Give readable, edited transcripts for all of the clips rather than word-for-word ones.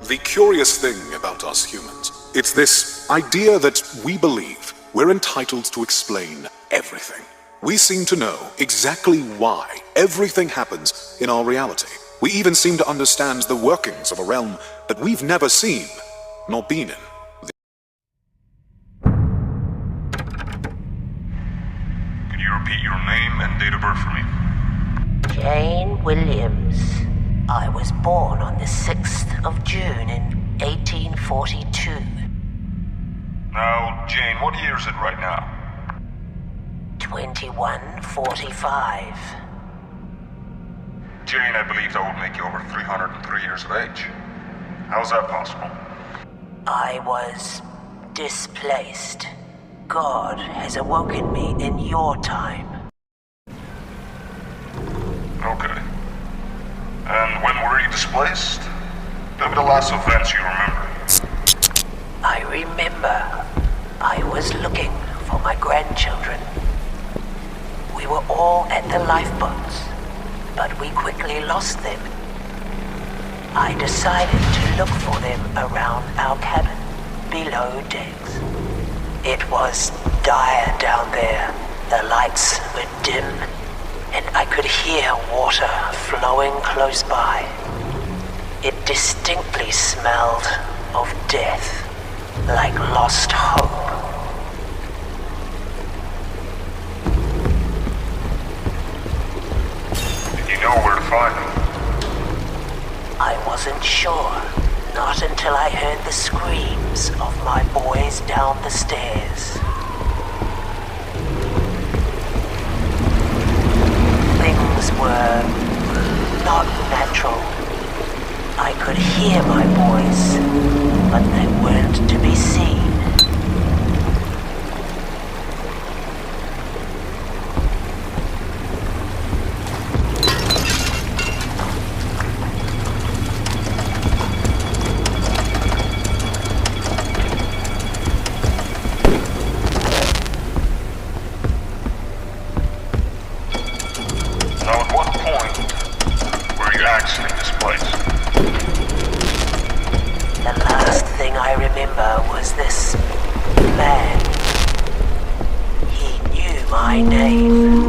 The curious thing about us humans, it's this idea that we believe we're entitled to explain everything. We seem to know exactly why everything happens in our reality. We even seem to understand the workings of a realm that we've never seen, nor been in. Could you repeat your name and date of birth for me? Jane Williams. I was born on the 6th of June in 1842. Now, Jane, what year is it right now? 2145. Jane, I believe that would make you over 303 years of age. How is that possible? I was displaced. God has awoken me in your time. Okay. And when were you displaced? Tell me the last events you remember. I remember I was looking for my grandchildren. We were all at the lifeboats, but we quickly lost them. I decided to look for them around our cabin, below decks. It was dire down there. The lights were dim, and I could hear water flowing close by. It distinctly smelled of death, like lost hope. Did you know where to find them? I wasn't sure, not until I heard the screams of my boys down the stairs. Things were not natural. I could hear my boys, but they weren't to be seen. Now, at what point were you actually displaced? The last thing I remember was this man. He knew my name.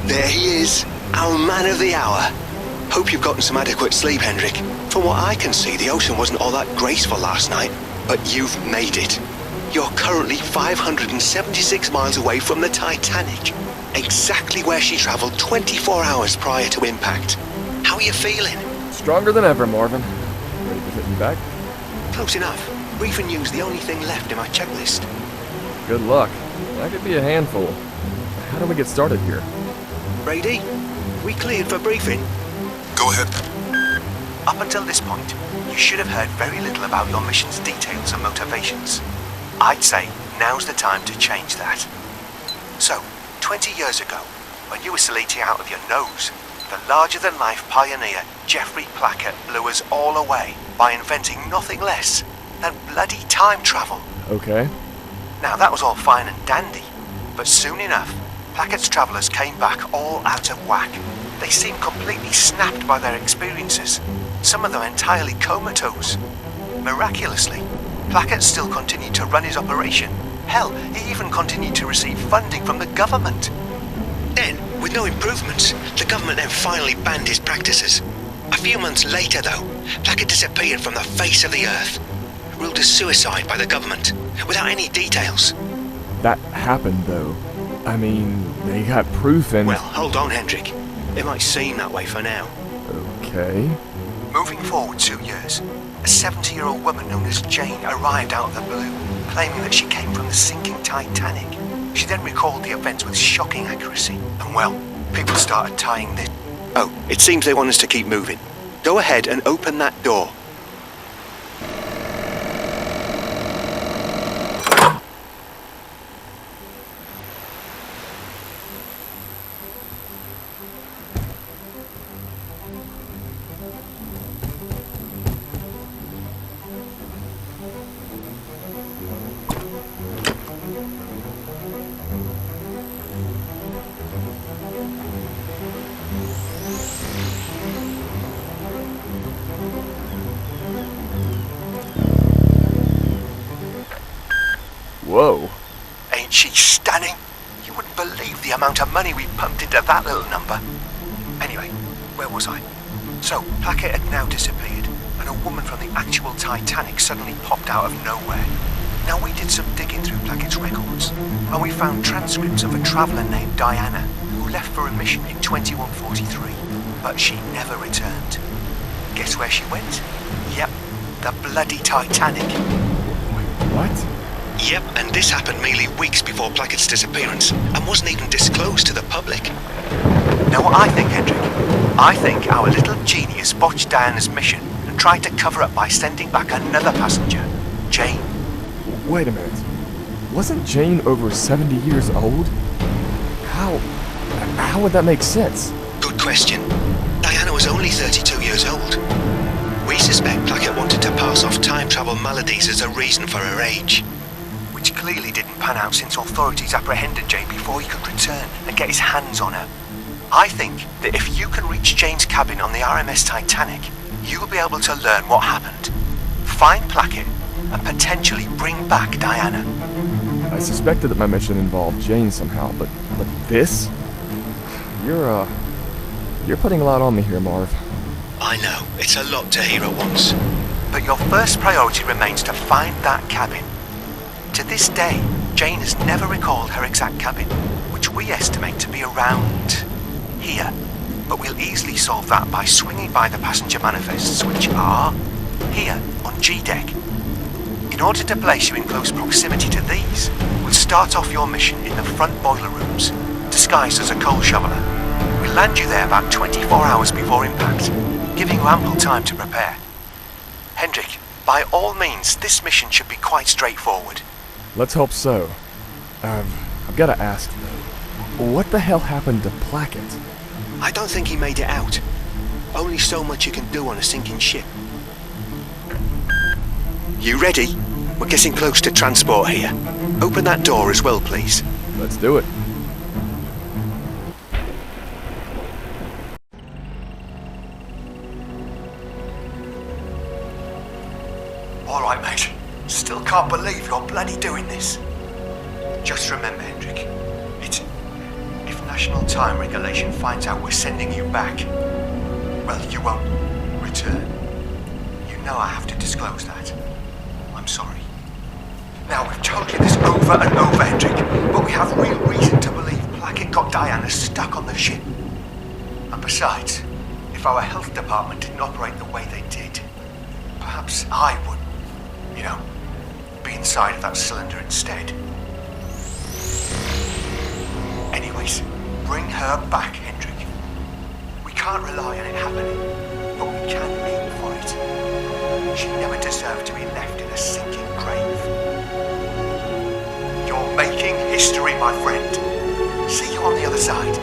There he is, our man of the hour. Hope you've gotten some adequate sleep, Hendrik. From what I can see, the ocean wasn't all that graceful last night, but you've made it. You're currently 576 miles away from the Titanic, exactly where she traveled 24 hours prior to impact. How are you feeling? Stronger than ever, Marvin. Ready to hit me back? Close enough. Briefing you's the only thing left in my checklist. Good luck. That could be a handful. How do we get started here? Brady, we cleared for briefing. Go ahead. Up until this point, you should have heard very little about your mission's details and motivations. I'd say now's the time to change that. So, 20 years ago, when you were still eating out of your nose, the larger-than-life pioneer Geoffrey Plackett blew us all away by inventing nothing less than bloody time travel. Okay. Now that was all fine and dandy, but soon enough, Plackett's travellers came back all out of whack. They seemed completely snapped by their experiences, some of them entirely comatose. Miraculously, Plackett still continued to run his operation. Hell, he even continued to receive funding from the government. Then, with no improvements, the government then finally banned his practices. A few months later, though, Plackett disappeared from the face of the earth, ruled as suicide by the government, without any details. That happened, though. I mean, they got proof and... Well, hold on, Hendrik. It might seem that way for now. Okay. Moving forward 2 years, a 70-year-old woman known as Jane arrived out of the blue, claiming that she came from the sinking Titanic. She then recalled the events with shocking accuracy, and well, People started tying this. Oh, it seems they want us to keep moving. Go ahead and open that door. Whoa. Ain't she stunning? You wouldn't believe the amount of money we pumped into that little number. Anyway, where was I? So, Plackett had now disappeared, and a woman from the actual Titanic suddenly popped out of nowhere. Now, we did some digging through Plackett's records, and we found transcripts of a traveller named Diana, who left for a mission in 2143, but she never returned. Guess where she went? Yep, the bloody Titanic. What? Yep, and this happened merely weeks before Plackett's disappearance, and wasn't even disclosed to the public. Now what I think, Hendrik? I think our little genius botched Diana's mission and tried to cover up by sending back another passenger, Jane. Wait a minute. Wasn't Jane over 70 years old? How would that make sense? Good question. Diana was only 32 years old. We suspect Plackett wanted to pass off time travel maladies as a reason for her age. Which clearly didn't pan out since authorities apprehended Jane before he could return and get his hands on her. I think that if you can reach Jane's cabin on the RMS Titanic, you'll be able to learn what happened, find Plackett, and potentially bring back Diana. I suspected that my mission involved Jane somehow, but this? You're putting a lot on me here, Marv. I know, it's a lot to hear at once. But your first priority remains to find that cabin. To this day, Jane has never recalled her exact cabin, which we estimate to be around here. But we'll easily solve that by swinging by the passenger manifests, which are here on G-Deck. In order to place you in close proximity to these, we'll start off your mission in the front boiler rooms, disguised as a coal shoveler. We'll land you there about 24 hours before impact, giving you ample time to prepare. Hendrik, by all means, this mission should be quite straightforward. Let's hope so. I've got to ask, though. What the hell happened to Plackett? I don't think he made it out. Only so much you can do on a sinking ship. You ready? We're getting close to transport here. Open that door as well, please. Let's do it. All right, mate. Still can't believe you're bloody doing this. Just remember, Hendrik, if National Time Regulation finds out we're sending you back, well, you won't return. You know I have to disclose that. I'm sorry. Now, we've told you this over and over, Hendrik, but we have real reason to believe Plackett got Diana stuck on the ship. And besides, if our health department didn't operate the way they did, perhaps I would, be inside of that cylinder instead. Anyways, bring her back, Hendrik. We can't rely on it happening, but we can aim for it. She never deserved to be left in a sinking grave. You're making history, my friend. See you on the other side.